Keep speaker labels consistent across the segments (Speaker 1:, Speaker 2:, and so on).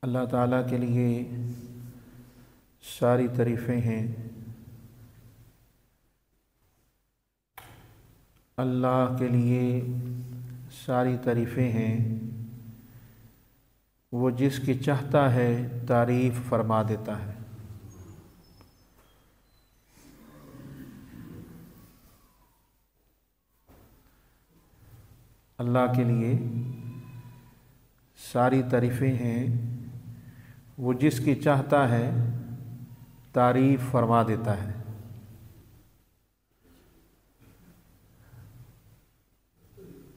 Speaker 1: अल्लाह ताला के लिए सारी तारीफ़ें हैं। अल्लाह के लिए सारी तारीफ़ें हैं। वो जिसकी चाहता है तारीफ़ फरमा देता है। अल्लाह के लिए सारी तारीफ़ें हैं। वो जिसकी चाहता है तारीफ़ फरमा देता है।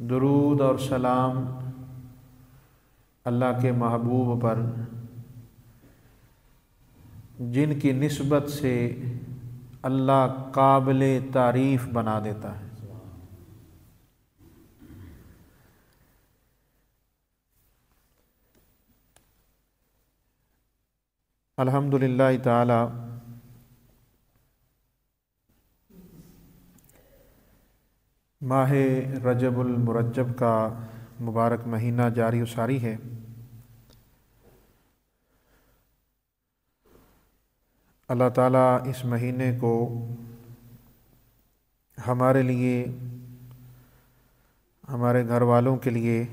Speaker 1: दुरूद और सलाम अल्लाह के महबूब पर, जिनकी निस्बत से अल्लाह काबिले तारीफ़ बना देता है। अल्हम्दुलिल्लाह ताला माह रजबुल मुरज्जब का मुबारक महीना जारी सारी है। अल्लाह ताला इस महीने को हमारे लिए, हमारे घर वालों के लिए,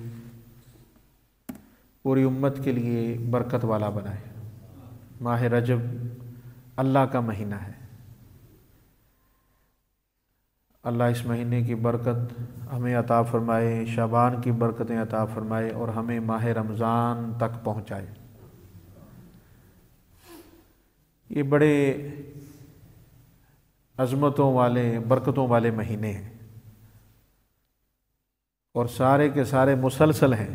Speaker 1: पूरी उम्मत के लिए बरकत वाला बनाए। माह रजब अल्लाह का महीना है। अल्लाह इस महीने की बरकत हमें अता फ़रमाए, शाबान की बरकतें अता फ़रमाए और हमें माह रमज़ान तक पहुँचाए। ये बड़े अज़मतों वाले, बरकतों वाले महीने हैं और सारे के सारे मुसलसल हैं,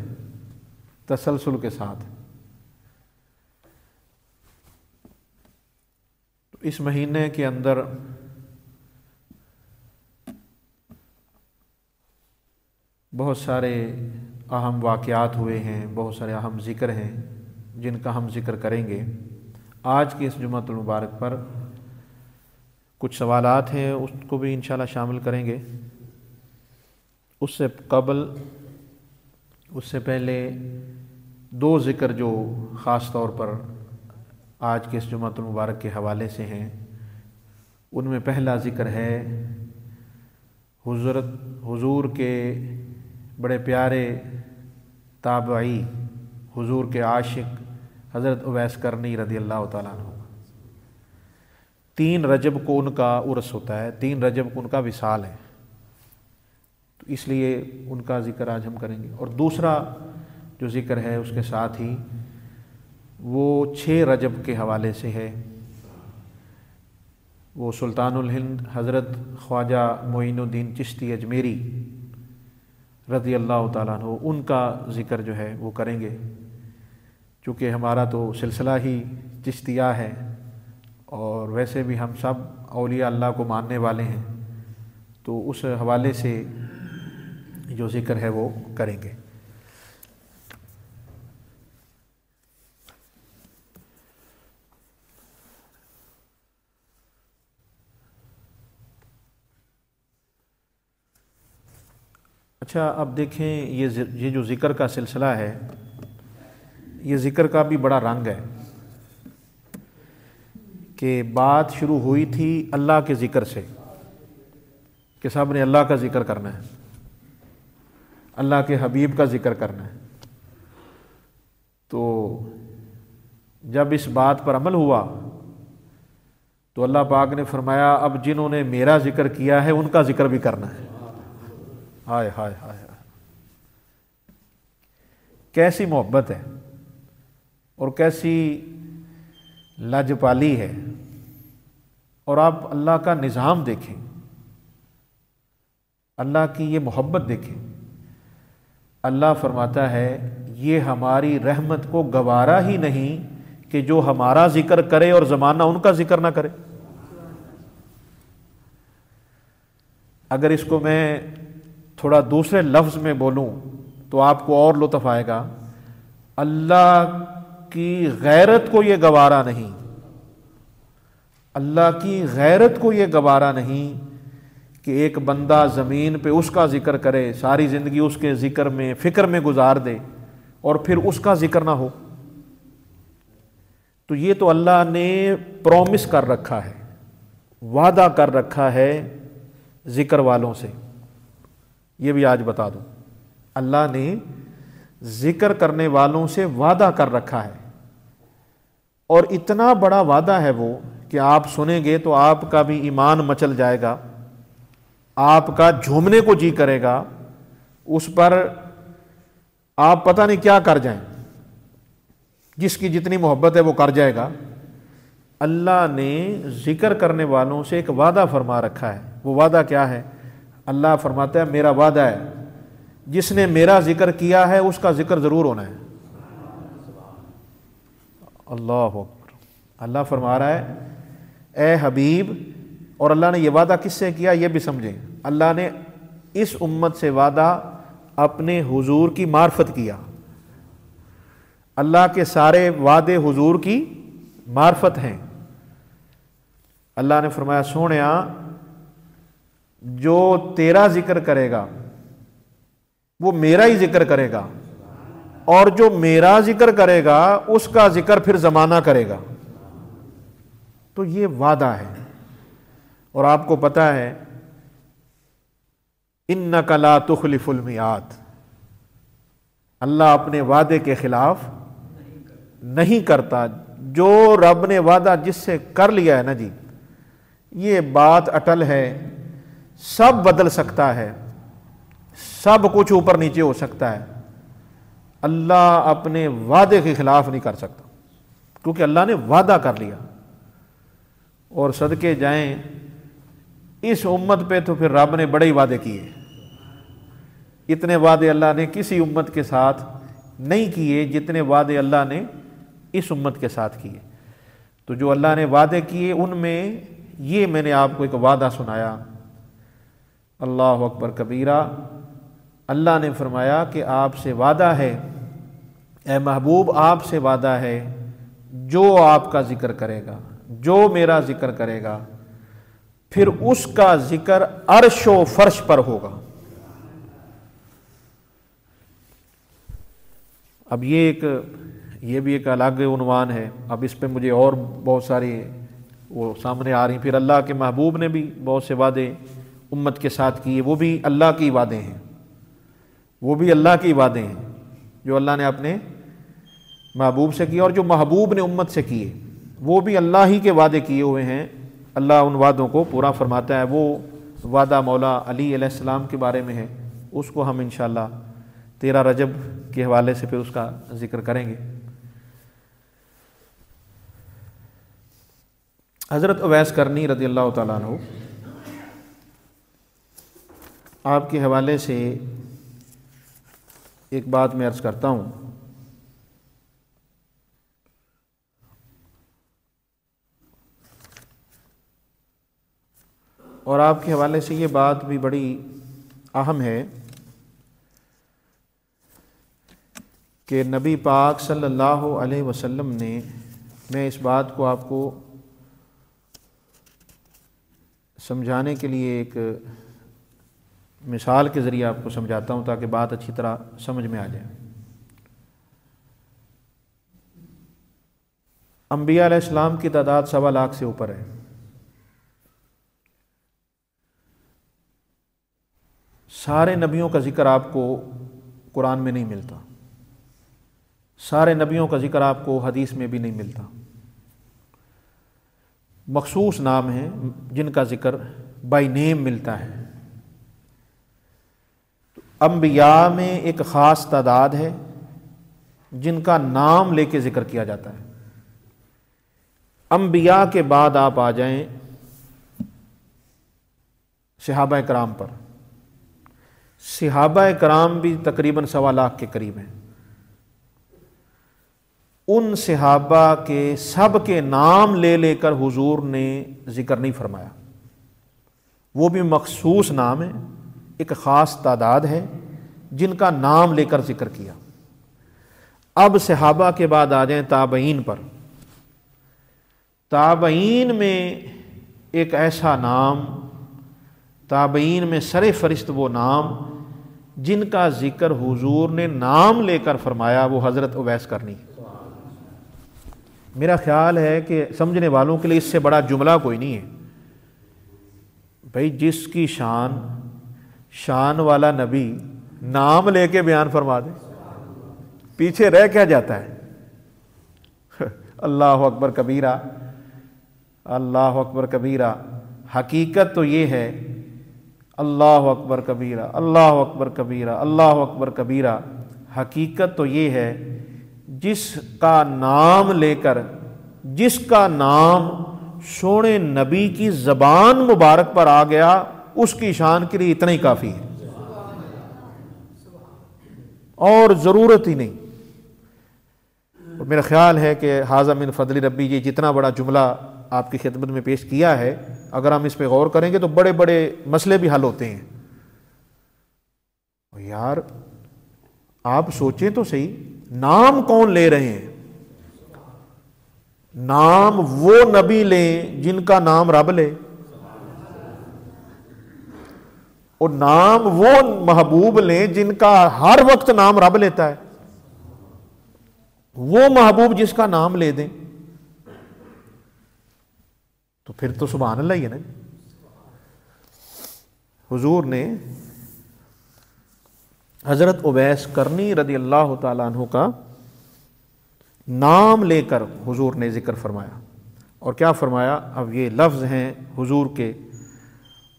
Speaker 1: तसलसल के साथ। तो इस महीने के अंदर बहुत सारे अहम वाक़यात हुए हैं, बहुत सारे अहम ज़िक्र हैं जिनका हम ज़िक्र करेंगे। आज की इस जुम्मतुल मुबारक पर कुछ सवालात हैं, उसको भी इंशाल्लाह शामिल करेंगे। उससे पहले दो ज़िक्र जो ख़ास तौर पर आज के इस जुम्मतुल मुबारक के हवाले से हैं, उनमें पहला ज़िक्र है हुज़ूर के बड़े प्यारे ताबई, हुज़ूर के आशिक हज़रत उवैस करनी रज़ी अल्लाह ताला अन्हु। 3 रजब को उनका उर्स होता है, 3 रजब को उनका विसाल है, तो इसलिए उनका ज़िक्र आज हम करेंगे। और दूसरा जो ज़िक्र है उसके साथ ही वो 6 रजब के हवाले से है। वो सुल्तानुल हिंद हज़रत ख्वाजा मोइनुद्दीन चिश्ती अजमेरी रज़ी अल्लाह ताला अन्हु, उनका ज़िक्र जो है वो करेंगे। चूँकि हमारा तो सिलसिला ही चिश्तिया है और वैसे भी हम सब औलिया अल्लाह को मानने वाले हैं, तो उस हवाले से जो ज़िक्र है वो करेंगे। अच्छा, अब देखें ये जो ज़िक्र का सिलसिला है, ये ज़िक्र का भी बड़ा रंग है कि बात शुरू हुई थी अल्लाह के ज़िक्र से कि सब ने अल्लाह का ज़िक्र करना है, अल्लाह के हबीब का ज़िक्र करना है। तो जब इस बात पर अमल हुआ तो अल्लाह पाक ने फरमाया अब जिन्होंने मेरा ज़िक्र किया है उनका ज़िक्र भी करना है। हाय हाय हाय, कैसी मोहब्बत है और कैसी लाजपाली है। और आप अल्लाह का निज़ाम देखें, अल्लाह की ये मोहब्बत देखें। अल्लाह फरमाता है ये हमारी रहमत को गवारा ही नहीं कि जो हमारा ज़िक्र करे और ज़माना उनका ज़िक्र ना करे। अगर इसको मैं थोड़ा दूसरे लफ्ज़ में बोलूँ तो आपको और लुत्फ़ आएगा। अल्लाह की गैरत को ये गवारा नहीं, अल्लाह की गैरत को ये गवारा नहीं कि एक बंदा ज़मीन पे उसका ज़िक्र करे, सारी ज़िंदगी उसके ज़िक्र में फ़िक्र में गुजार दे और फिर उसका ज़िक्र ना हो। तो ये तो अल्लाह ने प्रॉमिस कर रखा है, वादा कर रखा है ज़िक्र वालों से। ये भी आज बता दूं, अल्लाह ने ज़िक्र करने वालों से वादा कर रखा है, और इतना बड़ा वादा है वो कि आप सुनेंगे तो आपका भी ईमान मचल जाएगा, आपका झूमने को जी करेगा, उस पर आप पता नहीं क्या कर जाएं, जिसकी जितनी मोहब्बत है वो कर जाएगा। अल्लाह ने ज़िक्र करने वालों से एक वादा फरमा रखा है। वो वादा क्या है? अल्लाह फरमाता है मेरा वादा है, जिसने मेरा ज़िक्र किया है उसका ज़िक्र ज़रूर होना है। अल्लाह अकबर। अल्लाह फरमा रहा है ए हबीब, और अल्लाह ने यह वादा किससे किया ये भी समझें। अल्लाह ने इस उम्मत से वादा अपने हुजूर की मार्फत किया। अल्लाह के सारे वादे हुजूर की मार्फत हैं। अल्लाह ने फरमाया सोनिया, जो तेरा जिक्र करेगा वो मेरा ही जिक्र करेगा, और जो मेरा जिक्र करेगा उसका जिक्र फिर जमाना करेगा। तो ये वादा है। और आपको पता है इन्नका ला तुखलिफुल मियाद, अल्लाह अपने वादे के खिलाफ नहीं करता। जो रब ने वादा जिससे कर लिया है ना जी, ये बात अटल है। सब बदल सकता है, सब कुछ ऊपर नीचे हो सकता है, अल्लाह अपने वादे के खिलाफ नहीं कर सकता, क्योंकि अल्लाह ने वादा कर लिया। और सदके जाएं इस उम्मत पे तो फिर रब ने बड़े ही वादे किए। इतने वादे अल्लाह ने किसी उम्मत के साथ नहीं किए जितने वादे अल्लाह ने इस उम्मत के साथ किए। तो जो अल्लाह ने वादे किए उनमें ये मैंने आपको एक वादा सुनाया। अल्लाह अकबर कबीरा। अल्लाह ने फरमाया कि आपसे वादा है ए महबूब, आपसे वादा है जो आपका जिक्र करेगा, जो मेरा जिक्र करेगा, फिर उसका जिक्र अर्श व फर्श पर होगा। अब ये भी एक अलग उन्वान है। अब इस पे मुझे और बहुत सारी वो सामने आ रही। फिर अल्लाह के महबूब ने भी बहुत से वादे उम्मत के साथ किए, वो भी अल्लाह की वादे हैं, वो भी अल्लाह की वादे हैं जो अल्लाह ने अपने महबूब से किए, और जो महबूब ने उम्मत से किए वो भी अल्लाह ही के वादे किए हुए हैं। अल्लाह उन वादों को पूरा फरमाता है। वो वादा मौला अली अलैहिस्सलाम के बारे में है, उसको हम इंशाअल्लाह 13 रजब के हवाले से फिर उसका जिक्र करेंगे। हज़रत उवैस करनी रज़ी अल्लाह तआला अन्हु, आपके हवाले से एक बात मैं अर्ज़ करता हूँ। और आपके हवाले से ये बात भी बड़ी अहम है कि नबी पाक सल्लल्लाहु अलैहि वसल्लम ने, मैं इस बात को आपको समझाने के लिए एक मिसाल के ज़रिए आपको समझाता हूँ ताकि बात अच्छी तरह समझ में आ जाए। अंबिया अलैहिस्सलाम की तादाद 1.25 लाख से ऊपर है। सारे नबियों का जिक्र आपको कुरान में नहीं मिलता, सारे नबियों का जिक्र आपको हदीस में भी नहीं मिलता। मखसूस नाम हैं जिनका जिक्र बाय नेम मिलता है। अंबिया में एक ख़ास तादाद है जिनका नाम लेके जिक्र किया जाता है। अंबिया के बाद आप आ जाएं सहाबा कराम पर। सहाबा कराम भी तकरीबन 1.25 लाख के करीब हैं। उन सहाबा के सब के नाम ले लेकर हुजूर ने जिक्र नहीं फरमाया। वो भी मखसूस नाम है, एक ख़ास तादाद है जिनका नाम लेकर जिक्र किया। अब सहाबा के बाद आ जाएं ताबईन पर। ताबईन में एक ऐसा नाम, ताबईन में सरे फरिश्त वो नाम जिनका जिक्र हुजूर ने नाम लेकर फरमाया, वो हज़रत उवैस करनी। मेरा ख्याल है कि समझने वालों के लिए इससे बड़ा जुमला कोई नहीं है। भाई जिसकी शान वाला नबी नाम लेके बयान फरमा दे, पीछे रह क्या जाता है। अल्लाह अकबर कबीरा, अल्लाह अकबर कबीरा। हकीकत तो ये है, अल्लाह अकबर कबीरा, अल्लाह अकबर कबीरा, अल्लाह अकबर कबीरा। हकीकत तो ये है जिसका नाम लेकर, जिसका नाम सोने नबी की ज़बान मुबारक पर आ गया, उसकी शान के लिए इतना ही काफ़ी है और ज़रूरत ही नहीं। और मेरा ख्याल है कि हाज़ा मिन फ़ज़ली रब्बी, ये जितना बड़ा जुमला आपकी खिदमत में पेश किया है, अगर हम इस पर गौर करेंगे तो बड़े बड़े मसले भी हल होते हैं। यार आप सोचें तो सही, नाम कौन ले रहे हैं? नाम वो नबी लें जिनका नाम रब ले, और नाम वो महबूब लें जिनका हर वक्त नाम रब लेता है। वो महबूब जिसका नाम ले दें तो फिर तो सुभान अल्लाह ही है ना। हुजूर ने हजरत उवैस करनी रदी अल्लाह तआला अन्हु का नाम लेकर हुजूर ने जिक्र फरमाया। और क्या फरमाया? अब ये लफ्ज़ हैं हुजूर के,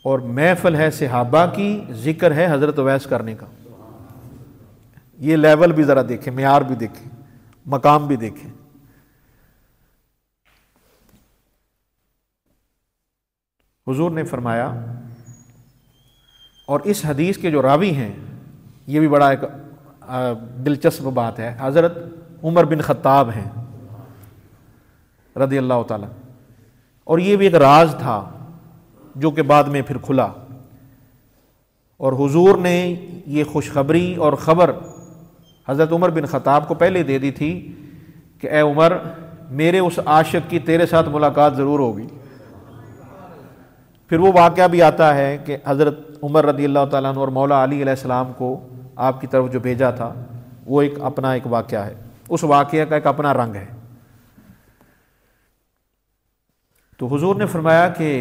Speaker 1: और महफिल है सहाबा की, जिक्र है हजरत उवैस करनी का। ये लेवल भी ज़रा देखें, मेयार भी देखें, मकाम भी देखें। हुजूर ने फरमाया, और इस हदीस के जो रावी हैं, ये भी बड़ा एक दिलचस्प बात है, हज़रत उमर बिन ख़त्ताब हैं रदी अल्लाह ताला। और ये भी एक राज था जो कि बाद में फिर खुला, और हुजूर ने ये खुशखबरी और ख़बर हज़रत उमर बिन ख़त्ताब को पहले दे दी थी कि ए उमर, मेरे उस आशिक की तेरे साथ मुलाकात ज़रूर होगी। फिर वो वाक़या भी आता है कि हज़रत उमर रदी अल्लाह ताला अन्हु और मौला अली अलैहिस्सलाम को आपकी तरफ जो भेजा था, वो एक अपना एक वाक़या है, उस वाक़या का एक अपना रंग है। तो हुजूर ने फरमाया कि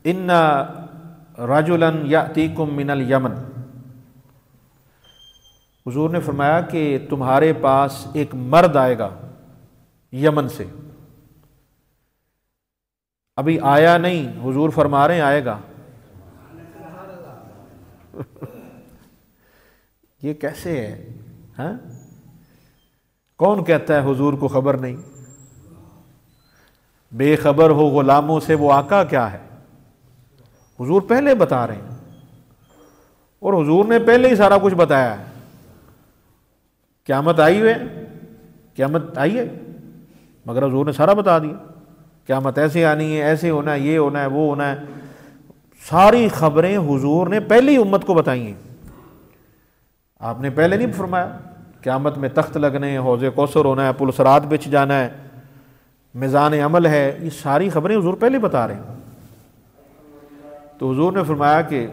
Speaker 1: इन्ना रजुलन यातीकुम मिनल यमन, हुजूर ने फरमाया कि तुम्हारे पास एक मर्द आएगा यमन से। अभी आया नहीं, हुजूर फरमा रहे हैं आएगा। ये कैसे है? हाँ? कौन कहता है हुजूर को खबर नहीं? बेखबर हो गुलामों से वो आका क्या है? हुजूर पहले बता रहे हैं, और हुजूर ने पहले ही सारा कुछ बताया है। क़यामत आई है, क़यामत आई है, मगर हुजूर ने सारा बता दिया। क़यामत ऐसे आनी है, ऐसे होना है, ये होना है, वो होना है। सारी खबरें हुजूर ने पहले ही उम्मत को बताई हैं। आपने पहले नहीं फरमाया क़यामत में तख्त लगने हैं, हौज़े कौसर होना है, पुल सिरात बिछ जाना है, मिज़ान अमल है। ये सारी खबरें हुजूर पहले बता रहे हैं। तो हुजूर ने फरमाया कि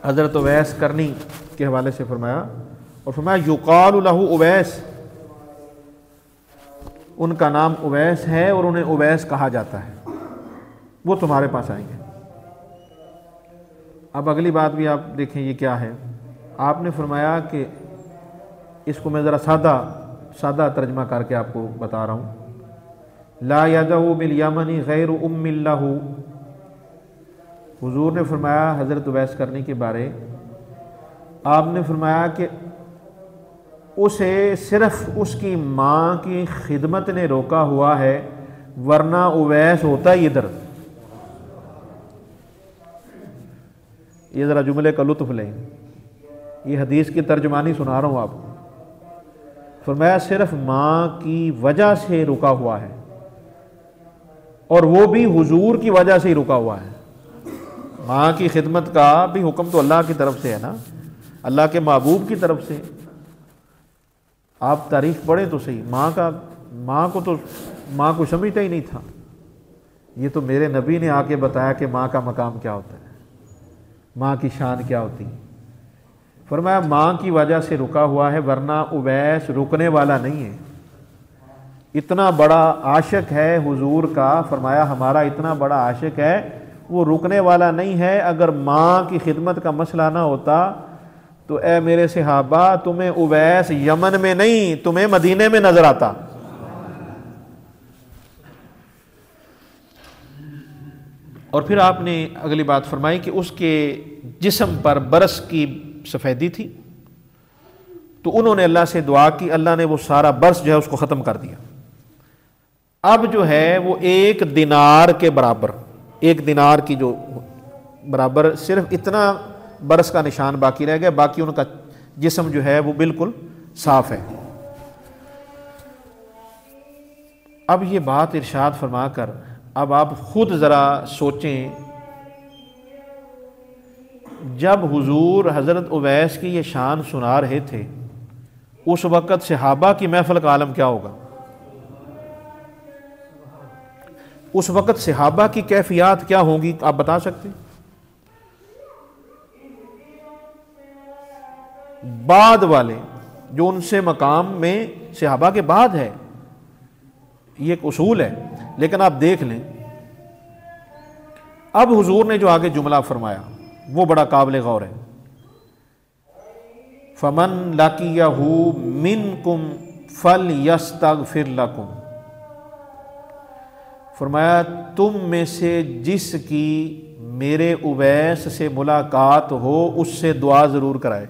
Speaker 1: हज़रत उवैस करनी के हवाले से फरमाया, और फरमाया युक़ालु लहू उवैस, उनका नाम उवैस है और उन्हें उवैस कहा जाता है, वो तुम्हारे पास आएंगे। अब अगली बात भी आप देखें, ये क्या है? आपने फरमाया कि इसको मैं ज़रा सादा तर्जमा करके आपको बता रहा हूँ। ला यदउ बिल यमनी गैर उम्मिल लहू, हुजूर ने फरमाया हज़रत उवैस करनी के बारे, आपने फरमाया कि उसे सिर्फ उसकी माँ की खिदमत ने रोका हुआ है, वरना उवैस होता ही इधर। ये ज़रा जुमले का लुत्फ़ लें, ये हदीस की तर्जुमानी सुना रहा हूँ आपको। फरमाया सिर्फ माँ की वजह से रुका हुआ है, और वो भी हुजूर की वजह से ही रुका हुआ है। माँ की खिदमत का भी हुक्म तो अल्लाह की तरफ से है ना, अल्लाह के महबूब की तरफ से। आप तारीख पढ़ें तो सही, माँ को समझता ही नहीं था। ये तो मेरे नबी ने आके बताया कि माँ का मकाम क्या होता है, माँ की शान क्या होती है। फरमाया माँ की वजह से रुका हुआ है, वरना उवैस रुकने वाला नहीं है। इतना बड़ा आशिक है हुजूर का, फरमाया हमारा इतना बड़ा आशिक है, वो रुकने वाला नहीं है। अगर माँ की खिदमत का मसला ना होता तो ए मेरे सहाबा, तुम्हें उवैस यमन में नहीं, तुम्हें मदीने में नजर आता। और फिर आपने अगली बात फरमाई कि उसके जिस्म पर बरस की सफ़ेदी थी, तो उन्होंने अल्लाह से दुआ की, अल्लाह ने वो सारा बरस जो है उसको ख़त्म कर दिया। अब जो है वो 1 दिनार के बराबर, 1 दिनार की जो बराबर सिर्फ इतना बरस का निशान बाकी रह गया, बाकी उनका जिस्म जो है वो बिल्कुल साफ है। अब ये बात इरशाद फरमाकर अब आप खुद ज़रा सोचें, जब हुजूर हज़रत उवैस की ये शान सुना रहे थे, उस वक़्त सहाबा की महफिल का आलम क्या होगा? उस वक़्त सहाबा की कैफियत क्या होंगी, आप बता सकते? बाद वाले जो उनसे मकाम में सहाबा के बाद है, ये एक उसूल है, लेकिन आप देख लें अब हुजूर ने जो आगे जुमला फरमाया वो बड़ा काबिल गौर है। फमन लाकियहू मिनकुम फल यस्तगफिर लकुम, फरमाया तुम में से जिसकी मेरे उवैस से मुलाकात हो उससे दुआ ज़रूर कराए।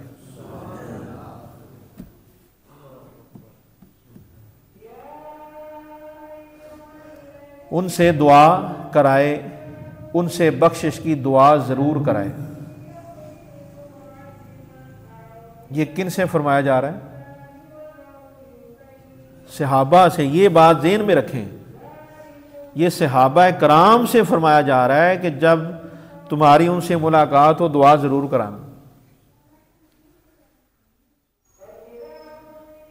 Speaker 1: उनसे दुआ कराए, उनसे बख्शिश की दुआ ज़रूर कराए। ये किन से फरमाया जा रहा है? सहाबा से। ये बात ज़हन में रखें, ये सहाबा कराम से फरमाया जा रहा है कि जब तुम्हारी उनसे मुलाकात हो दुआ ज़रूर कराना।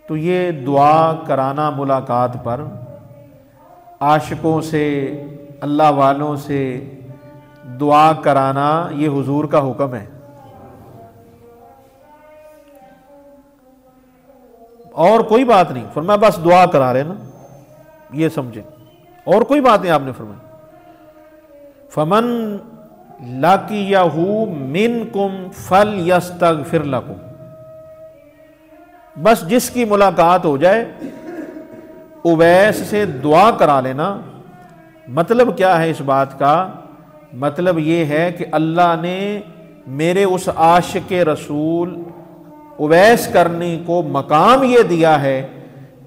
Speaker 1: तो ये दुआ कराना मुलाकात पर, आशिकों से, अल्लाह वालों से दुआ कराना, ये हुजूर का हुक्म है। और कोई बात नहीं, फरमाया बस दुआ करा लेना, ये समझे, और कोई बात नहीं आपने फरमाया। फमन लाकियहू मिनकुम फल यस्तगफिर लकुम, बस जिसकी मुलाकात हो जाए उवैस से दुआ करा लेना। मतलब क्या है इस बात का? मतलब ये है कि अल्लाह ने मेरे उस आशिक रसूल उवैस करने को मकाम ये दिया है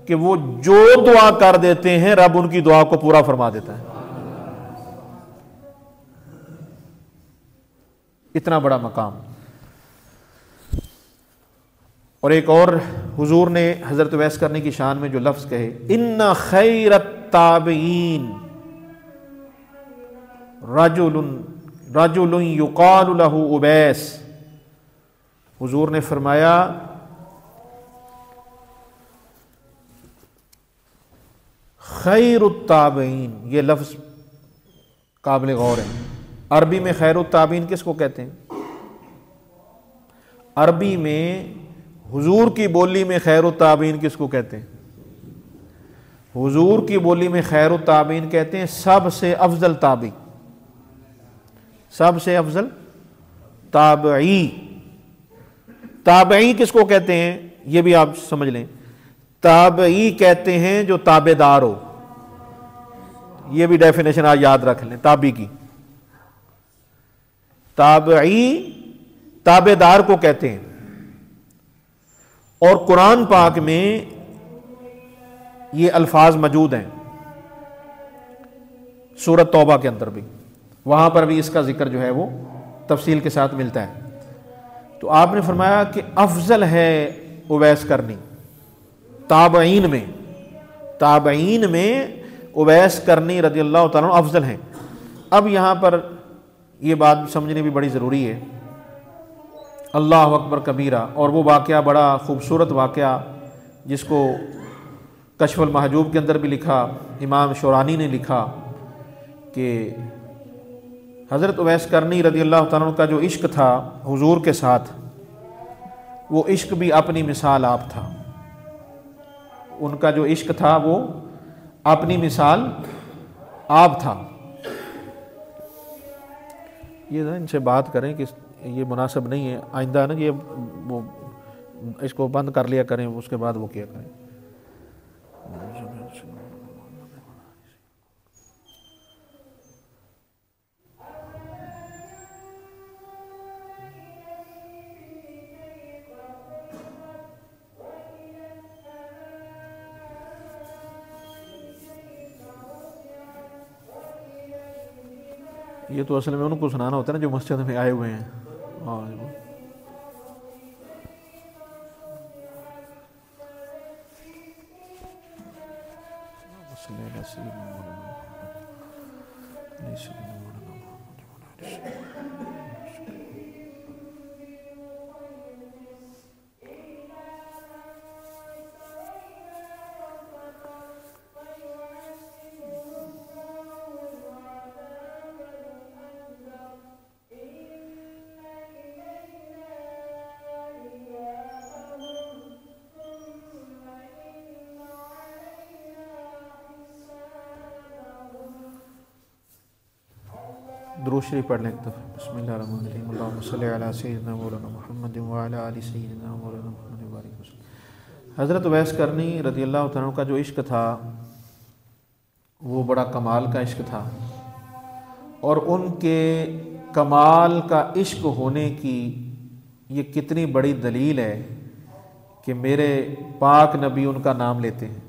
Speaker 1: कि वो जो दुआ कर देते हैं रब उनकी दुआ को पूरा फरमा देता है। इतना बड़ा मकाम। और एक और हुजूर ने हजरत उवैस करने की शान में जो लफ्ज कहे, इन्ना खैरत ताबईन रजुलुन युकालु लहू उवैस, हुजूर ने फरमाया खैरुत ताबईन, ये लफ्ज काबिल गौर है। अरबी में खैरुत ताबईन किसको कहते हैं? अरबी में हुजूर की बोली में खैरुत ताबईन किसको कहते हैं? हुजूर की बोली में खैरुत ताबईन कहते हैं सबसे अफजल ताबी, सबसे अफजल ताबई। ताबई किसको कहते हैं ये भी आप समझ लें। ताबई कहते हैं जो ताबेदार हो, ये भी डेफिनेशन आज याद रख लें ताबी की। ताबई ताबेदार को कहते हैं। और कुरान पाक में ये अल्फाज मौजूद हैं, सूरत तौबा के अंदर भी, वहां पर भी इसका जिक्र जो है वो तफसील के साथ मिलता है। तो आपने फरमाया कि अफजल है उवैस करनी। ताबईन में उवैस करनी रज़ी अल्लाह तआला अन्हु अफजल हैं। अब यहाँ पर यह बात समझनी भी बड़ी ज़रूरी है। अल्लाह अकबर कबीरा, और वो वाक़या बड़ा ख़ूबसूरत वाक़या जिसको कश्फुल महजूब के अंदर भी लिखा, इमाम शौरानी ने लिखा कि हज़रत उवैस करनी रज़ी अल्लाह तआला अन्हु का जो इश्क था हुजूर के साथ, वो इश्क भी अपनी मिसाल आप था। उनका जो इश्क था वो अपनी मिसाल आप था। ये ना इनसे बात करें कि ये मुनासिब नहीं है, आइंदा ना ये वो इसको बंद कर लिया करें, उसके बाद वो किया करें। ये तो असल में उनको सुनाना होता है ना जो मस्जिद में आए हुए हैं। दुरूद शरीफ पढ़ लें एक दफ़ा। बिस्मिल्लाहिर्रहमानिर्रहीम। अल्लाहुम्मा सल्लि अला सय्यिदिना मौलाना मुहम्मद व अला आलि सय्यिदिना मौलाना मुहम्मद व बारिक वसल्लम। हज़रत उवैस करनी रज़ियल्लाहु तआला का जो इश्क था वो बड़ा कमाल का इश्क था, और उनके कमाल का इश्क होने की ये कितनी बड़ी दलील है कि मेरे पाक नबी उनका नाम लेते हैं।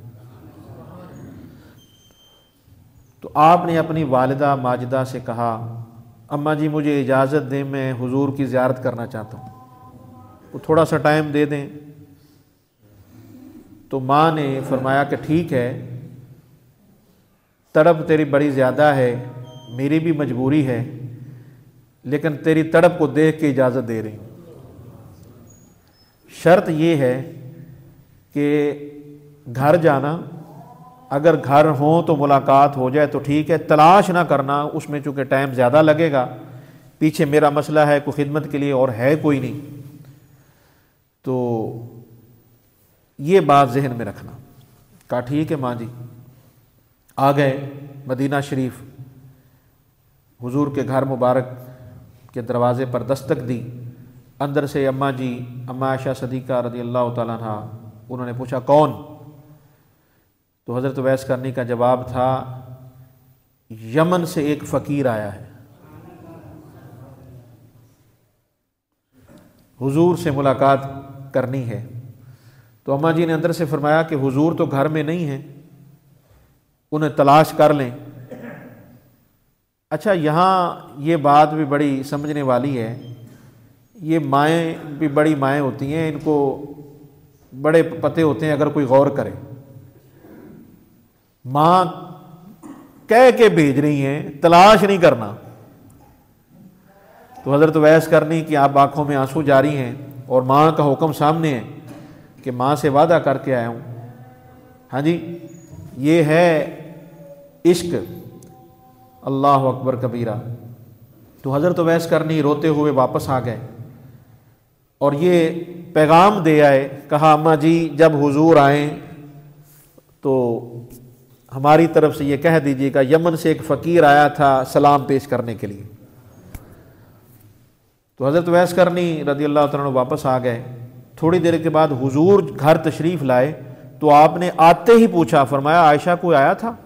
Speaker 1: तो आपने अपनी वालिदा माजिदा से कहा, अम्मा जी मुझे इजाज़त दें, मैं हुजूर की ज़ियारत करना चाहता हूँ, वो थोड़ा सा टाइम दे दें। तो माँ ने फरमाया कि ठीक है, तड़प तेरी बड़ी ज़्यादा है, मेरी भी मजबूरी है, लेकिन तेरी तड़प को देख के इजाज़त दे रही हूँ। शर्त ये है कि घर जाना, अगर घर हो तो मुलाकात हो जाए तो ठीक है, तलाश ना करना, उसमें चूँकि टाइम ज़्यादा लगेगा, पीछे मेरा मसला है कोई खिदमत के लिए और है कोई नहीं। तो ये बात जहन में रखना। कहा ठीक है माँ जी। आ गए मदीना शरीफ, हुजूर के घर मुबारक के दरवाज़े पर दस्तक दी। अंदर से अम्मा जी, अम्मा आयशा सदीक़ा रज़ियल्लाहु तआला अन्हा, उन्होंने पूछा कौन? तो हज़रत उवैस करनी का जवाब था, यमन से एक फ़कीर आया है, हुजूर से मुलाकात करनी है। तो अम्मा जी ने अंदर से फरमाया कि हुजूर तो घर में नहीं हैं, उन्हें तलाश कर लें। अच्छा, यहाँ ये बात भी बड़ी समझने वाली है, ये माएँ भी बड़ी माएँ होती हैं, इनको बड़े पते होते हैं अगर कोई गौर करे। माँ कह के भेज रही हैं, तलाश नहीं करना। तो हज़रत उवैस करनी कि आप आंखों में आंसू जारी हैं और माँ का हुक्म सामने है कि माँ से वादा करके आया हूँ। हाँ जी, ये है इश्क, अल्लाह अकबर कबीरा। तो हज़रत उवैस करनी रोते हुए वापस आ गए और ये पैगाम दे आए। कहा अम्मा जी जब हुजूर आए तो हमारी तरफ से ये कह दीजिएगा, यमन से एक फ़कीर आया था सलाम पेश करने के लिए। तो हज़रत उवैस करनी रज़ियल्लाहु तआला अन्हु वापस आ गए। थोड़ी देर के बाद हुजूर घर तशरीफ़ लाए तो आपने आते ही पूछा, फरमाया आयशा कोई आया था?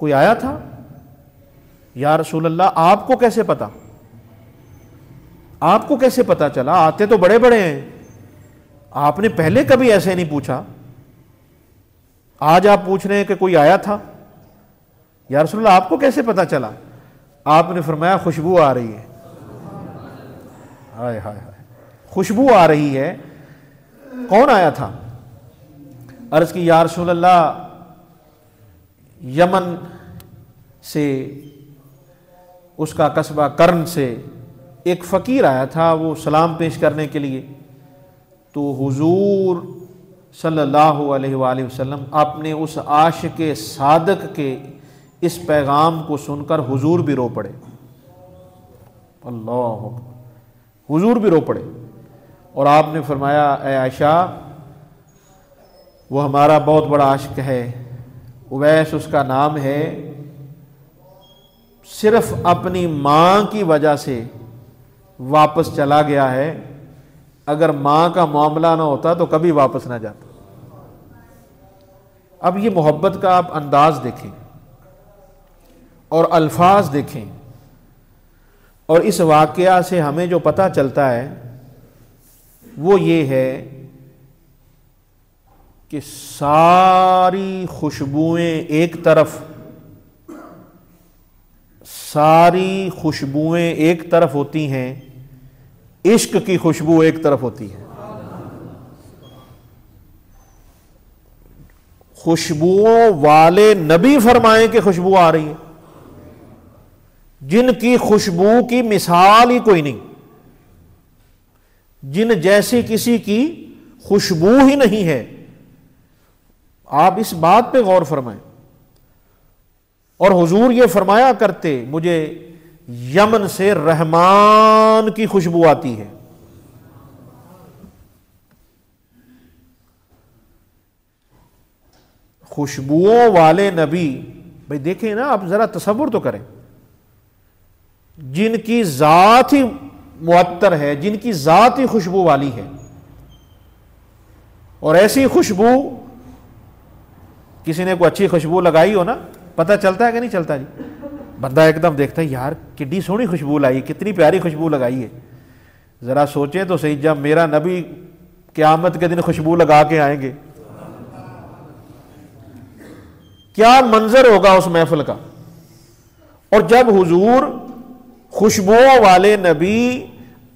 Speaker 1: कोई आया था? या रसूल अल्लाह आपको कैसे पता? आपको कैसे पता चला? आते तो बड़े बड़े हैं, आपने पहले कभी ऐसे नहीं पूछा, आज आप पूछ रहे हैं कि कोई आया था। या रसूल अल्लाह आपको कैसे पता चला? आपने फरमाया खुशबू आ रही है। हाय हाय हाय, खुशबू आ रही है। कौन आया था? अर्ज की या रसूल अल्लाह यमन से, उसका कस्बा कर्न से एक फ़कीर आया था, वो सलाम पेश करने के लिए। तो हुजूर सल्लल्लाहु अलैहि वसल्लम अपने उस आशिक सादक के इस पैगाम को सुनकर हुजूर भी रो पड़े। अल्लाह, हुजूर भी रो पड़े और आपने फरमाया ए आयशा, वो हमारा बहुत बड़ा आशिक है, उवैस उसका नाम है। सिर्फ अपनी माँ की वजह से वापस चला गया है, अगर माँ का मामला ना होता तो कभी वापस ना जाता। अब ये मोहब्बत का आप अंदाज देखें और अल्फाज देखें, और इस वाक़या से हमें जो पता चलता है वो ये है कि सारी खुशबुएं एक तरफ, सारी खुशबुएं एक तरफ होती हैं, इश्क की खुशबू एक तरफ होती है। खुशबुओं वाले नबी फरमाएं कि खुशबू आ रही है, जिनकी खुशबू की मिसाल ही कोई नहीं, जिन जैसी किसी की खुशबू ही नहीं है। आप इस बात पे गौर फरमाएं। और हुजूर ये फरमाया करते, मुझे यमन से रहमान की खुशबू आती है। खुशबुओं वाले नबी, भाई देखें ना, आप जरा तसव्वुर तो करें, जिनकी जात ही मुअत्तर है, जिनकी जात ही खुशबू वाली है। और ऐसी खुशबू, किसी ने कोई अच्छी खुशबू लगाई हो ना, पता चलता है कि नहीं चलता जी? बंदा एकदम देखता है, यार कितनी सोहनी खुशबू लाई, कितनी प्यारी खुशबू लगाई है। जरा सोचे तो सही, जब मेरा नबी क़यामत के दिन खुशबू लगा के आएंगे, क्या मंजर होगा उस महफिल का। और जब हुजूर खुशबुओं वाले नबी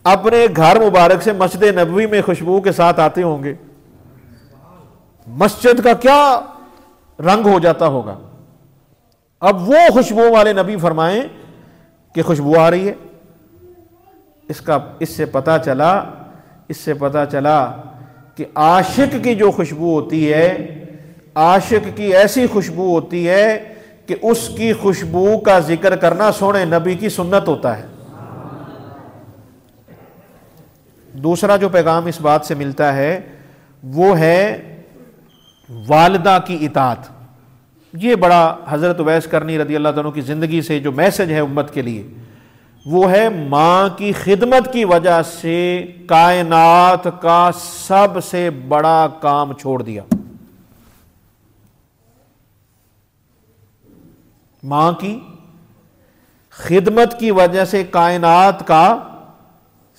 Speaker 1: अपने घर मुबारक से मस्जिद नबवी में खुशबू के साथ आते होंगे, मस्जिद का क्या रंग हो जाता होगा। अब वो खुशबुओं वाले नबी फरमाएं कि खुशबू आ रही है। इससे पता चला कि आशिक की जो खुशबू होती है, आशिक की ऐसी खुशबू होती है कि उसकी खुशबू का जिक्र करना सोने नबी की सुन्नत होता है। दूसरा जो पैगाम इस बात से मिलता है वो है वालिदा की इताअत। ये बड़ा हज़रत उवैस करनी रज़ी अल्लाह तआला की ज़िंदगी से जो मैसेज है उम्मत के लिए, वो है माँ की खिदमत की वजह से कायनात का सबसे बड़ा काम छोड़ दिया। माँ की खिदमत की वजह से कायनात का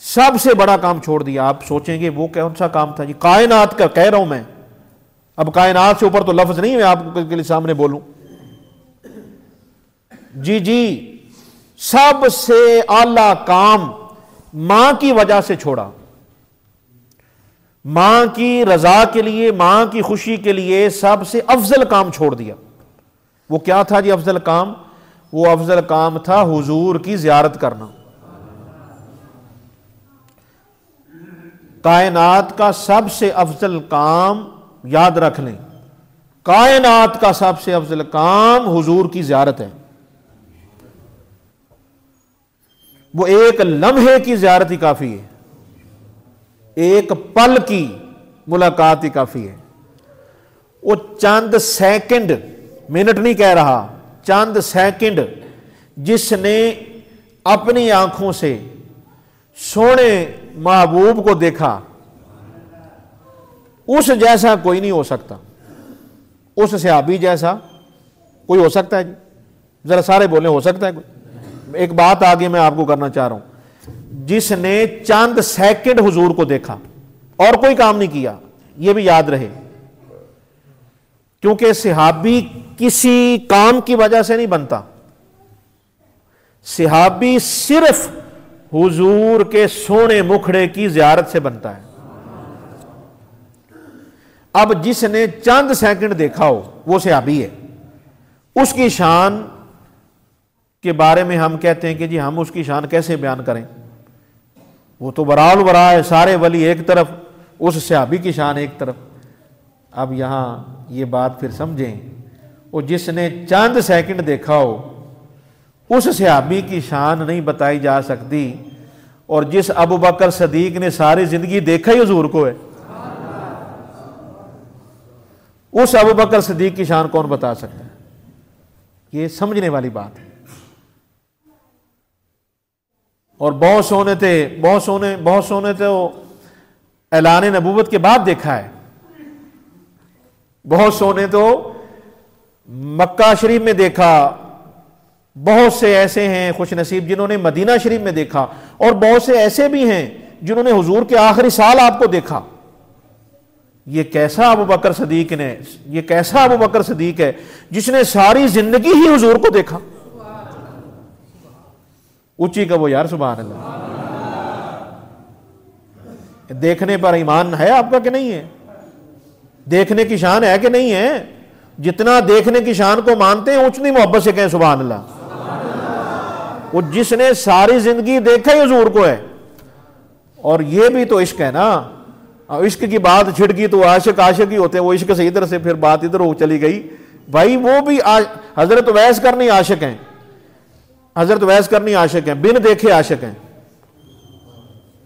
Speaker 1: सबसे बड़ा काम छोड़ दिया। आप सोचेंगे वो कौन सा काम था जी? कायनात का कह रहा हूं मैं, अब कायनात से ऊपर तो लफ्ज नहीं मैं आपके सामने बोलूं। जी, सबसे आला काम मां की वजह से छोड़ा। मां की रजा के लिए, मां की खुशी के लिए सबसे अफजल काम छोड़ दिया। वो क्या था जी अफजल काम? वो अफजल काम था हुजूर की जियारत करना। कायनात का सबसे अफजल काम, याद रख लें, कायनात का सबसे अफजल काम हुजूर की जियारत है। वो एक लम्हे की जियारत ही काफी है, एक पल की मुलाकात ही काफी है। वो चंद सेकंड, मिनट नहीं कह रहा, चंद सेकंड जिसने अपनी आंखों से सोने महबूब को देखा, उस जैसा कोई नहीं हो सकता। उस सहाबी जैसा कोई हो सकता है जी? जरा सारे बोले, हो सकता है कोई? एक बात आगे मैं आपको करना चाह रहा हूं, जिसने चंद सेकंड हुजूर को देखा और कोई काम नहीं किया, यह भी याद रहे, क्योंकि सहाबी किसी काम की वजह से नहीं बनता। सहाबी सिर्फ हुजूर के सोने मुखड़े की जियारत से बनता है। अब जिसने चंद सेकंड देखा हो वो सहाबी है। उसकी शान के बारे में हम कहते हैं कि जी हम उसकी शान कैसे बयान करें, वो तो बराल बरा है, सारे वली एक तरफ, उस सहाबी की शान एक तरफ। अब यहां ये बात फिर समझें, वो जिसने चंद सेकंड देखा हो उस सहाबी की शान नहीं बताई जा सकती, और जिस अबू बकर सदीक ने सारी जिंदगी देखा ही हुजूर को है, उस अबू बकर सिद्दीक की शान कौन बता सकता है? ये समझने वाली बात है। और बहुत सोने थे वो ऐलान नबूवत के बाद देखा है। बहुत सोने तो मक्का शरीफ में देखा, बहुत से ऐसे हैं खुश नसीब जिन्होंने मदीना शरीफ में देखा, और बहुत से ऐसे भी हैं जिन्होंने हुजूर के आखिरी साल आपको देखा। ये कैसा अबू बकर सदीक है जिसने सारी जिंदगी ही हुजूर को देखा। ऊंची कहो यार सुभान अल्लाह। देखने पर ईमान है आपका कि नहीं है? देखने की शान है कि नहीं है? जितना देखने की शान को मानते हैं उतनी मोहब्बत से कहें सुभान अल्लाह। वो जिसने सारी जिंदगी देखा ही हुजूर को है। और ये भी तो इश्क है ना। इश्क की बात छिड़की तो आशिक ही होते हैं। वो इश्क से इधर से फिर बात इधर हो चली गई। भाई वो भी हजरत उवैस करनी आशिक हैं, हजरत उवैस करनी आशिक हैं, बिन देखे आशिक हैं।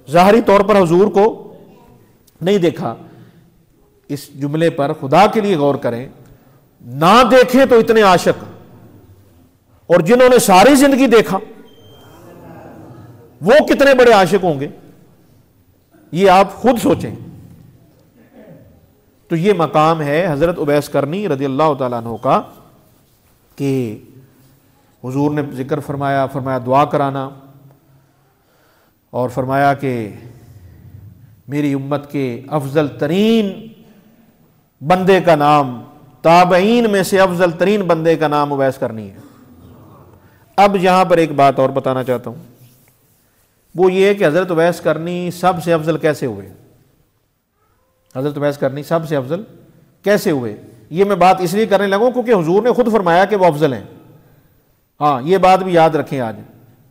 Speaker 1: ज़ाहरी तौर पर हुजूर को नहीं देखा। इस जुमले पर खुदा के लिए गौर करें, ना देखे तो इतने आशिक, और जिन्होंने सारी जिंदगी देखा वो कितने बड़े आशिक होंगे, ये आप खुद सोचें। तो ये मकाम है हजरत उवैस करनी रज़ियल्लाहु ताला अन्हु का कि हुजूर ने जिक्र फरमाया दुआ कराना, और फरमाया कि मेरी उम्मत के अफजल तरीन बंदे का नाम, ताबईन में से अफजल तरीन बंदे का नाम उवैस करनी है। अब यहां पर एक बात और बताना चाहता हूं, वो ये है कि हजरत उवैस करनी सबसे अफजल कैसे हुए? हजरत उवैस करनी सबसे अफजल कैसे हुए? ये मैं बात इसलिए करने लगा क्योंकि हुजूर ने खुद फरमाया कि वो अफजल हैं। हाँ, ये बात भी याद रखें। आज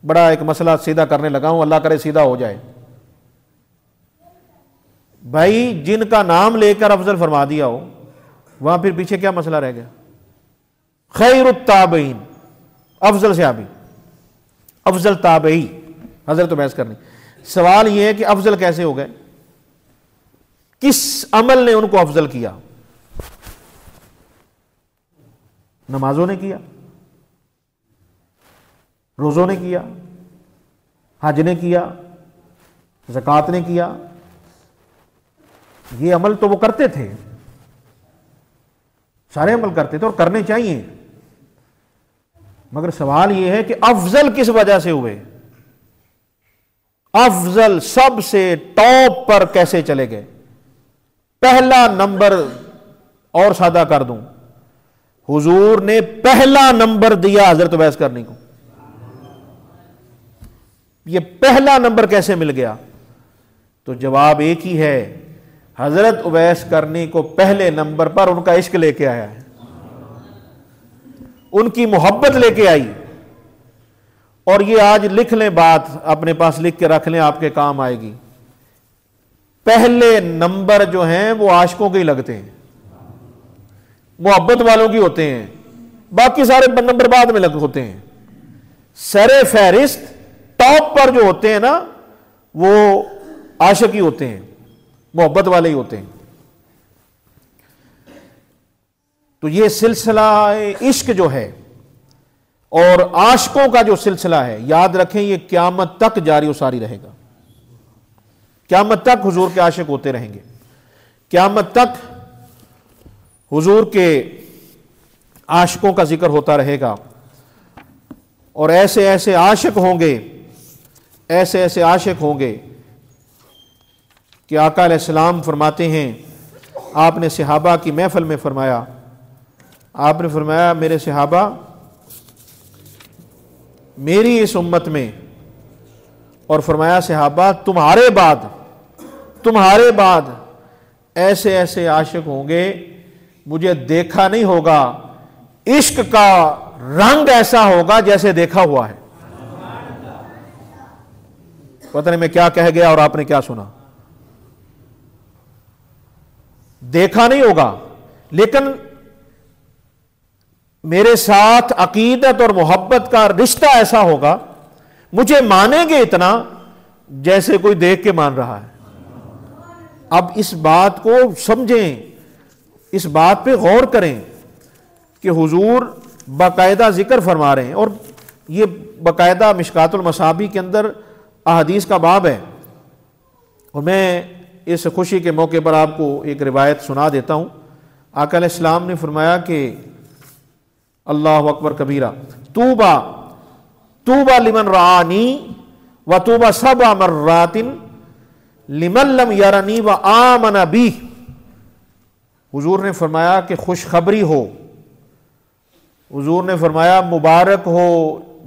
Speaker 1: बड़ा एक मसला सीधा करने लगा हूं, अल्लाह करे सीधा हो जाए। भाई जिनका नाम लेकर अफजल फरमा दिया हो, वहां फिर पीछे क्या मसला रह गया? खैरुत ताबईन, अफजल सहाबी, अफजल ताबई हजरत उवैस करनी। सवाल यह है कि अफजल कैसे हो गए? किस अमल ने उनको अफजल किया? नमाजों ने किया, रोजों ने किया, हज ने किया, ज़कात ने किया। ये अमल तो वो करते थे, सारे अमल करते थे और करने चाहिए। मगर सवाल यह है कि अफजल किस वजह से हुए? अफजल सबसे टॉप पर कैसे चले गए? पहला नंबर, और सादा कर दूं, हुजूर ने पहला नंबर दिया हजरत उवैस करनी को। ये पहला नंबर कैसे मिल गया? तो जवाब एक ही है, हजरत उवैस करनी को पहले नंबर पर उनका इश्क लेके आया है, उनकी मोहब्बत लेके आई। और ये आज लिख लें, बात अपने पास लिख के रख लें, आपके काम आएगी। पहले नंबर जो हैं वो आशिकों के ही लगते हैं, मोहब्बत वालों की होते हैं, बाकी सारे नंबर बाद में लग होते हैं। सरे फहरिस्त टॉप पर जो होते हैं ना, वो आशिक ही होते हैं, मोहब्बत वाले ही होते हैं। तो ये सिलसिला इश्क जो है और आशिकों का जो सिलसिला है, याद रखें, ये क़यामत तक जारी और सारी रहेगा। क़यामत तक हुजूर के आशिक होते रहेंगे, क़यामत तक हुजूर के आशिकों का जिक्र होता रहेगा। और ऐसे ऐसे आशिक होंगे, ऐसे ऐसे आशिक होंगे कि आका अलैहिस्सलाम फरमाते हैं, आपने सहाबा की महफिल में फरमाया, आपने फरमाया मेरे सहाबा, मेरी इस उम्मत में, और फरमाया सहाबा तुम्हारे बाद ऐसे ऐसे आशिक होंगे, मुझे देखा नहीं होगा, इश्क का रंग ऐसा होगा जैसे देखा हुआ है। पता नहीं मैं क्या कह गया और आपने क्या सुना। देखा नहीं होगा, लेकिन मेरे साथ अकीदत और मोहब्बत का रिश्ता ऐसा होगा, मुझे मानेंगे इतना जैसे कोई देख के मान रहा है। अब इस बात को समझें, इस बात पे गौर करें कि हुजूर बाकायदा जिक्र फरमा रहे हैं, और ये बाकायदा मिशकातुल मसाबी के अंदर अहदीस का बाब है। और मैं इस खुशी के मौके पर आपको एक रिवायत सुना देता हूँ। आका अलैहिस्सलाम ने फरमाया कि अल्लाहु अकबर कबीरा, तूबा तूबा लिमन रानी व तूबा सबा मर्रातिन लिमन लम यरनी व आमना बी। हुजूर ने फरमाया कि खुशखबरी हो, हुजूर ने फरमाया मुबारक हो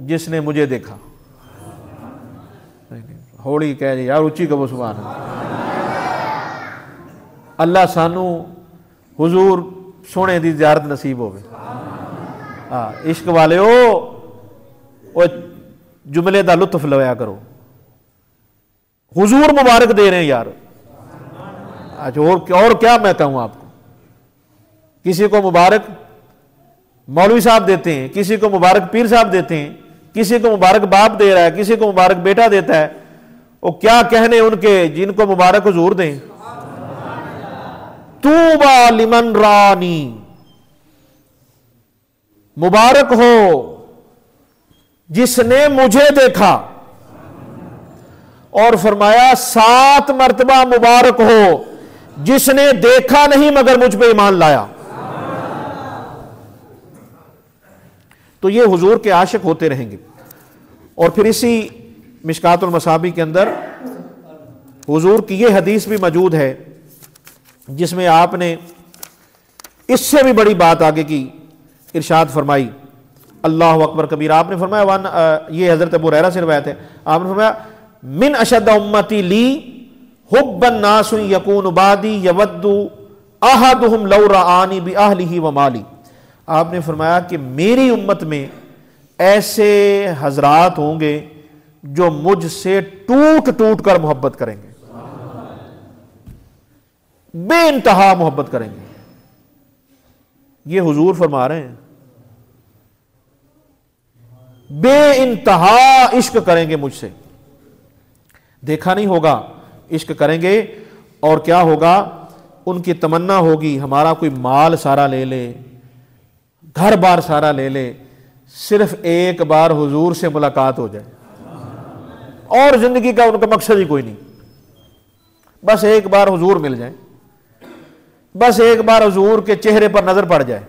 Speaker 1: जिसने मुझे देखा। होली कह जी यार, उच्ची कबो सुभान अल्लाह सानू हुजूर सोने दी ज़ियारत नसीब होवे। हाँ, इश्क वाले ओ जुमले का लुत्फ लया करो। हुजूर मुबारक दे रहे हैं यार। अच्छा, और क्या मैं कहूँ आपको। किसी को मुबारक मौलवी साहब देते हैं, किसी को मुबारक पीर साहब देते हैं, किसी को मुबारक बाप दे रहा है, किसी को मुबारक बेटा देता है। वो क्या कहने उनके जिनको मुबारक हुजूर दें। तूबा लिमन रानी, मुबारक हो जिसने मुझे देखा। और फरमाया 7 मर्तबा मुबारक हो जिसने देखा नहीं मगर मुझ पे ईमान लाया। तो ये हुजूर के आशिक होते रहेंगे। और फिर इसी मिशकातुल मसाबी के अंदर हुजूर की ये हदीस भी मौजूद है जिसमें आपने इससे भी बड़ी बात आगे की इरशाद फरमाई। अल्लाहु अकबर कबीरा। आपने फरमाया ये हजरत अबू हुरैरा से रिवायत है, आपने फरमाया मिन अशद उम्मती ली हुब्बन नासु यकून बादी यवद्दु अहदुहुम लौ रआनी बि अहलिही व माली। आपने फरमाया कि मेरी उम्मत में ऐसे हजरात होंगे जो मुझसे टूट टूट कर मोहब्बत करेंगे, बेइंतहा मोहब्बत करेंगे। ये हुजूर फरमा रहे हैं, बेइंतहा इश्क करेंगे मुझसे। देखा नहीं होगा, इश्क करेंगे। और क्या होगा, उनकी तमन्ना होगी हमारा कोई माल सारा ले ले, घर बार सारा ले ले, सिर्फ एक बार हुजूर से मुलाकात हो जाए। और जिंदगी का उनका मकसद ही कोई नहीं, बस एक बार हुजूर मिल जाए, बस एक बार हुजूर के चेहरे पर नजर पड़ जाए,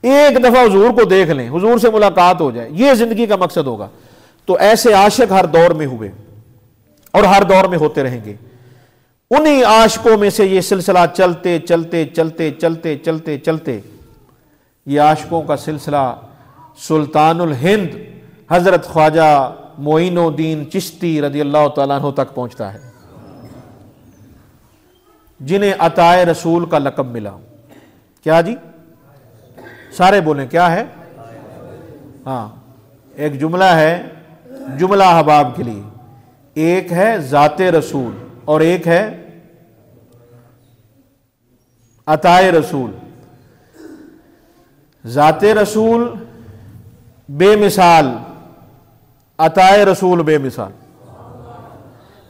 Speaker 1: एक दफा हुजूर को देख लें, हुजूर से मुलाकात हो जाए, ये जिंदगी का मकसद होगा। तो ऐसे आशिक हर दौर में हुए और हर दौर में होते रहेंगे। उन्हीं आशिकों में से ये सिलसिला चलते चलते चलते चलते चलते चलते ये आशिकों का सिलसिला सुल्तानुल हिंद हजरत ख्वाजा मोइनुद्दीन चिश्ती रदियल्लाहु ताला अन्हु तक पहुंचता है, जिन्हें अताए रसूल का लक़ब मिला। क्या जी, सारे बोलें क्या है। हाँ, एक जुमला है जुमला अहबाब के लिए, एक है ज़ाते रसूल और एक है अताए रसूल। ज़ाते रसूल बेमिसाल, अताए रसूल बेमिसाल।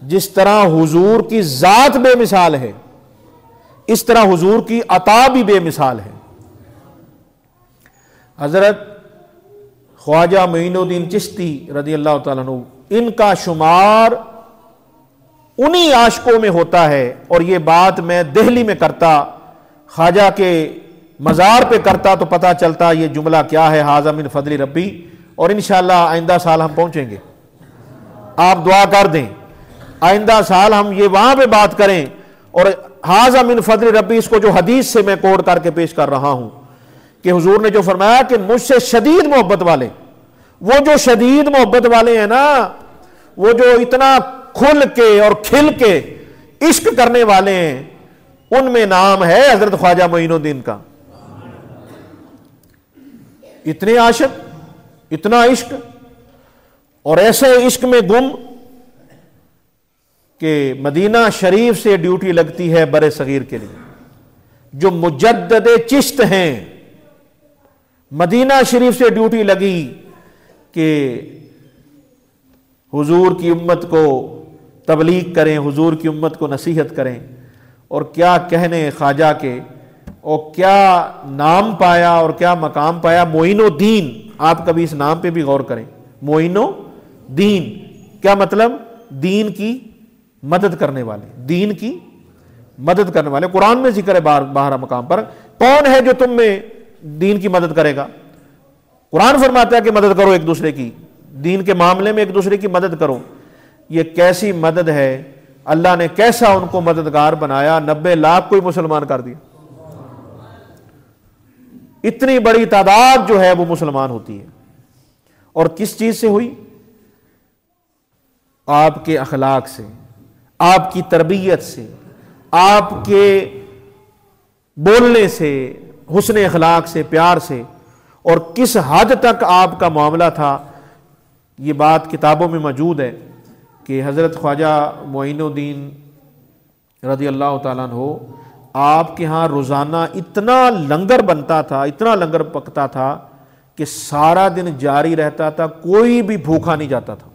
Speaker 1: जिस तरह हुजूर की ज़ात बेमिसाल है, इस तरह हुजूर की अता भी बेमिसाल है। हजरत ख्वाजा मोइनुद्दीन चिश्ती रदियल्लाहु ताला अन्हु, इनका शुमार उन्हीं आशिकों में होता है। और ये बात मैं दिल्ली में करता, ख्वाजा के मज़ार पे करता, तो पता चलता ये जुमला क्या है, हाज़ा मिन फज़ली रब्बी। और इंशाअल्लाह आइंदा साल हम पहुंचेंगे, आप दुआ कर दें, आइंदा साल हम ये वहां पे बात करें। और हाज़ा मिन फज़ली रब्बी, इसको जो हदीस से मैं कोड करके पेश कर रहा हूं कि हुजूर ने जो फरमाया कि मुझसे शदीद मोहब्बत वाले, वो जो शदीद मोहब्बत वाले हैं ना, वो जो इतना खुल के और खिल के इश्क करने वाले हैं, उनमें नाम है हजरत ख्वाजा मोइनुद्दीन का। इतने आशिक, इतना इश्क, और ऐसे इश्क में गुम कि मदीना शरीफ से ड्यूटी लगती है बरे सगीर के लिए। जो मुजद्ददे चिश्त हैं, मदीना शरीफ से ड्यूटी लगी कि हुजूर की उम्मत को तबलीग करें, हुजूर की उम्मत को नसीहत करें। और क्या कहने ख्वाजा के और क्या नाम पाया और क्या मकाम पाया। मोइनुद्दीन, आप कभी इस नाम पे भी गौर करें। मोइनुद्दीन क्या मतलब? दीन की मदद करने वाले, दीन की मदद करने वाले। कुरान में जिक्र है बारह मकाम पर। कौन है जो तुम में दीन की मदद करेगा? कुरान फरमाता है कि मदद करो एक दूसरे की, दीन के मामले में एक दूसरे की मदद करो। ये कैसी मदद है? अल्लाह ने कैसा उनको मददगार बनाया, 90 लाख को ही मुसलमान कर दिया। इतनी बड़ी तादाद जो है वो मुसलमान होती है। और किस चीज से हुई? आपके अखलाक से, आपकी तरबियत से, आपके बोलने से, हुस्न अखलाक से, प्यार से। और किस हद तक आपका मामला था, ये बात किताबों में मौजूद है कि हज़रत ख्वाजा मोइनुद्दीन रज़ी अल्लाह ताला अन्हु, आपके यहाँ रोज़ाना इतना लंगर बनता था, इतना लंगर पकता था कि सारा दिन जारी रहता था, कोई भी भूखा नहीं जाता था।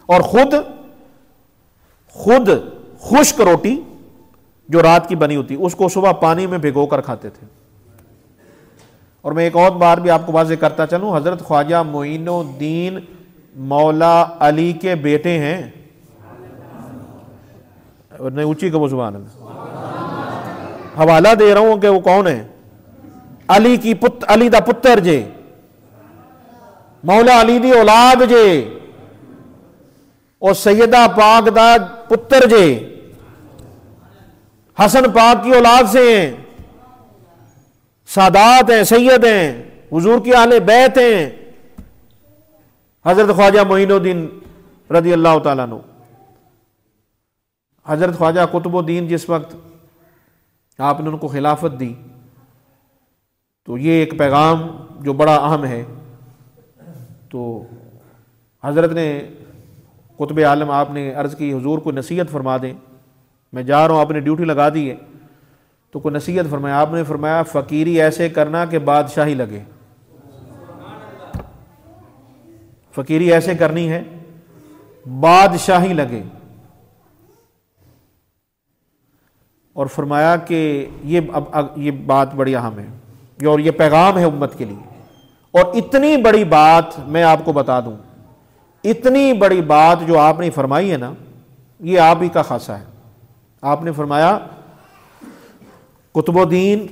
Speaker 1: और खुद खुश्क रोटी जो रात की बनी होती उसको सुबह पानी में भिगो कर खाते थे। और मैं एक और बार भी आपको वाज़ेह करता चलूं, हज़रत ख्वाजा मोइनुद्दीन मौला अली के बेटे हैं। नहीं ऊंची कबो सुभान अल्लाह। हवाला दे रहा हूं कि वो कौन है? अली की अली दा पुत्र जे, मौला अली दी औलाद जे, और सैयदा पाक दा पुत्र जे, हसन पाक की औलाद से हैं, सादात हैं, सैयद हैं, हुजूर की आले बैत हैं, हजरत ख्वाजा मोइनुद्दीन रज़ी अल्लाह ताला अन्हु। हजरत ख्वाजा कुतुबुद्दीन जिस वक्त आपने उनको खिलाफत दी, तो ये एक पैगाम जो बड़ा अहम है। तो हजरत ने कुतुब आलम आपने अर्ज़ की, हुजूर को नसीहत फरमा दें, मैं जा रहा हूँ, आपने ड्यूटी लगा दी है, तो कोई नसीहत फरमाया। आपने फरमाया फ़कीरी ऐसे करना कि बादशाही लगे। फ़कीरी ऐसे करनी है बादशाही लगे। और फरमाया कि ये बात बड़ी अहम है और ये पैगाम है उम्मत के लिए। और इतनी बड़ी बात मैं आपको बता दूं, इतनी बड़ी बात जो आपने फरमाई है ना, ये आप ही का खासा है। आपने फरमाया कुतुबुद्दीन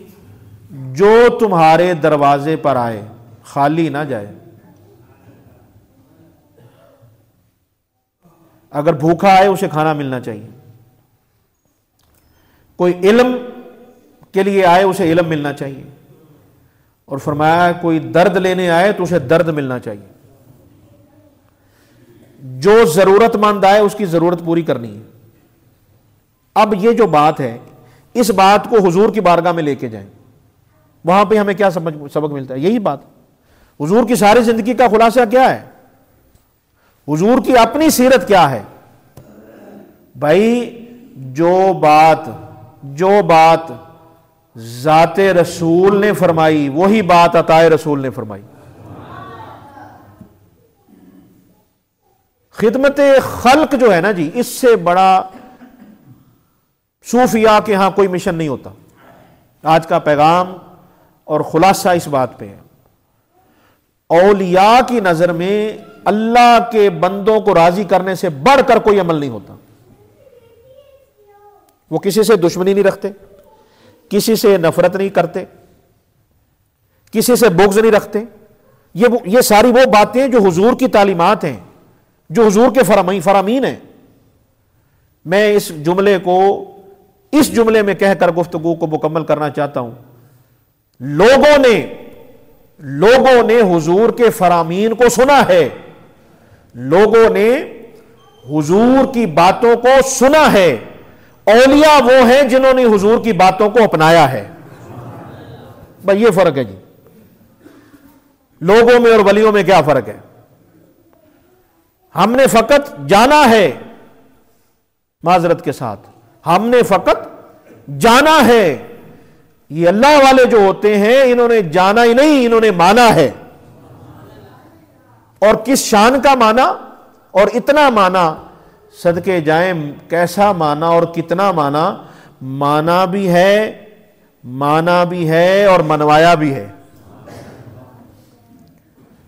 Speaker 1: जो तुम्हारे दरवाजे पर आए खाली ना जाए। अगर भूखा आए उसे खाना मिलना चाहिए, कोई इल्म के लिए आए उसे इल्म मिलना चाहिए, और फरमाया कोई दर्द लेने आए तो उसे दर्द मिलना चाहिए। जो जरूरतमंद आए उसकी जरूरत पूरी करनी है। अब ये जो बात है, इस बात को हुजूर की बारगाह में लेके जाएं, वहां पे हमें क्या सबक मिलता है? यही बात। हुजूर की सारी जिंदगी का खुलासा क्या है? हुजूर की अपनी सीरत क्या है? भाई जो बात ज़ाते रसूल ने फरमाई, वही बात अताए रसूल ने फरमाई। खिदमत खल्क जो है ना जी, इससे बड़ा सूफिया के यहां कोई मिशन नहीं होता। आज का पैगाम और खुलासा इस बात पे है, औलिया की नजर में अल्लाह के बंदों को राजी करने से बढ़कर कोई अमल नहीं होता। वो किसी से दुश्मनी नहीं रखते, किसी से नफरत नहीं करते, किसी से बुग़्ज़ नहीं रखते। ये सारी वो बातें जो हुजूर की तालीमात हैं, जो हुजूर के फरामीन हैं। मैं इस जुमले में कहकर गुफ्तगू को मुकम्मल करना चाहता हूं। लोगों ने हुजूर के फरामीन को सुना है, लोगों ने हुजूर की बातों को सुना है। औलिया वो हैं जिन्होंने हुजूर की बातों को अपनाया है। बस ये फर्क है जी, लोगों में और वलियों में क्या फर्क है? हमने फकत जाना है, माजरत के साथ, हमने फकत जाना है। ये अल्लाह वाले जो होते हैं, इन्होंने जाना ही नहीं, इन्होंने माना है। और किस शान का माना, और इतना माना, सदके जाएं कैसा माना और कितना माना। माना भी है और मनवाया भी है।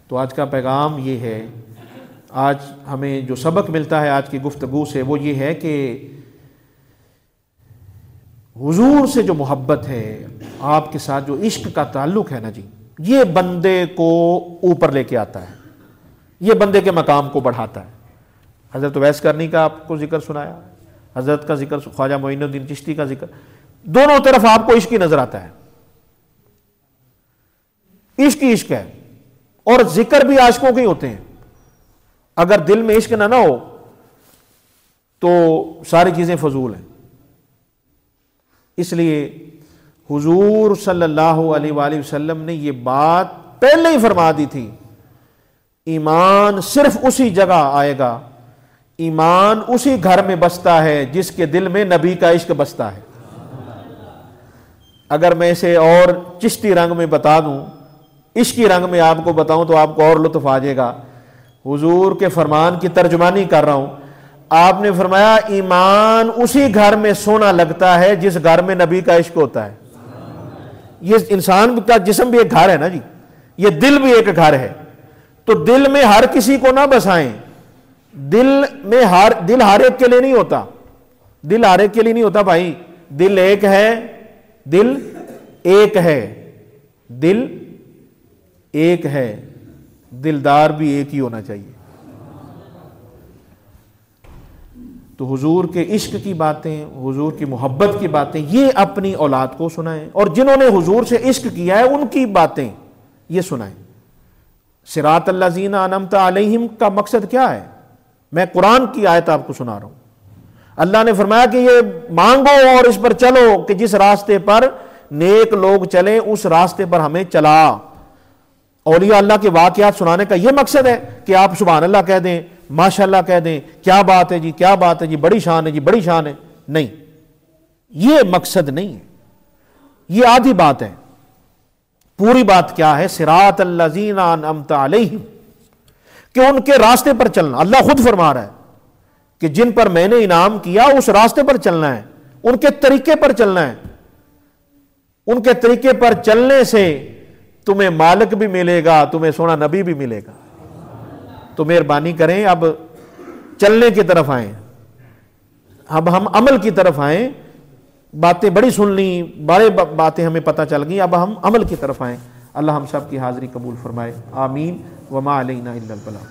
Speaker 1: तो आज का पैगाम ये है, आज हमें जो सबक मिलता है आज की गुफ्तगू से वो ये है कि हुजूर से जो मोहब्बत है, आपके साथ जो इश्क का ताल्लुक़ है ना जी, ये बंदे को ऊपर लेके आता है, ये बंदे के मकाम को बढ़ाता है। हज़रत वैस करनी का आपको जिक्र सुनाया, हज़रत का जिक्र, ख्वाजा मोइनुद्दीन चिश्ती का जिक्र, दोनों तरफ आपको इश्क ही नजर आता है। इश्क ही इश्क है, और जिक्र भी आशिकों के ही होते हैं। अगर दिल में इश्क ना हो तो सारी चीजें फजूल हैं। इसलिए हुजूर सल्लल्लाहु अलैहि वसल्लम ने यह बात पहले ही फरमा दी थी, ईमान सिर्फ उसी जगह आएगा, ईमान उसी घर में बसता है जिसके दिल में नबी का इश्क बसता है। अगर मैं इसे और चिश्ती रंग में बता दूं, इश्की रंग में आपको बताऊं तो आपको और लुत्फ आ जाएगा। हुजूर के फरमान की तर्जुमानी कर रहा हूं। आपने फरमाया ईमान उसी घर में सोना लगता है जिस घर में नबी का इश्क होता है। ये इंसान का जिस्म भी एक घर है ना जी, ये दिल भी एक घर है। तो दिल में हर किसी को ना बसाएं। दिल हर एक के लिए नहीं होता, दिल हर एक के लिए नहीं होता भाई। दिल एक है, दिल एक है, दिल एक है, दिलदार भी एक ही होना चाहिए। तो हुजूर के इश्क की बातें, हुजूर की मोहब्बत की बातें ये अपनी औलाद को सुनाएं, और जिन्होंने हुजूर से इश्क किया है उनकी बातें ये सुनाएं। सिरात अल्लज़ीना अनअमता अलैहिम का मकसद क्या है? मैं कुरान की आयत आपको सुना रहा हूं। अल्लाह ने फरमाया कि ये मांगो और इस पर चलो कि जिस रास्ते पर नेक लोग चले उस रास्ते पर हमें चला। औलिया अल्लाह के वाकयात सुनाने का यह मकसद है कि आप सुभान अल्लाह कह दें, माशाअल्लाह कह दें, क्या बात है जी, क्या बात है जी, बड़ी शान है जी, बड़ी शान है। नहीं, यह मकसद नहीं है, यह आधी बात है। पूरी बात क्या है? सिरात अल्लज़ीना अनअमता अलैहिम, कि उनके रास्ते पर चलना। अल्लाह खुद फरमा रहा है कि जिन पर मैंने इनाम किया उस रास्ते पर चलना है, उनके तरीके पर चलना है। उनके तरीके पर चलने से तुम्हें मालिक भी मिलेगा, तुम्हें सोना नबी भी मिलेगा। तो मेहरबानी करें, अब चलने की तरफ आए, अब हम अमल की तरफ आए। बातें बड़ी सुन ली, बड़े बातें हमें पता चल गई, अब हम अमल की तरफ आए। अल्लाह हम सब की हाजिरी कबूल फरमाए। आमीन। वमा अलैना इल्लल बलाग।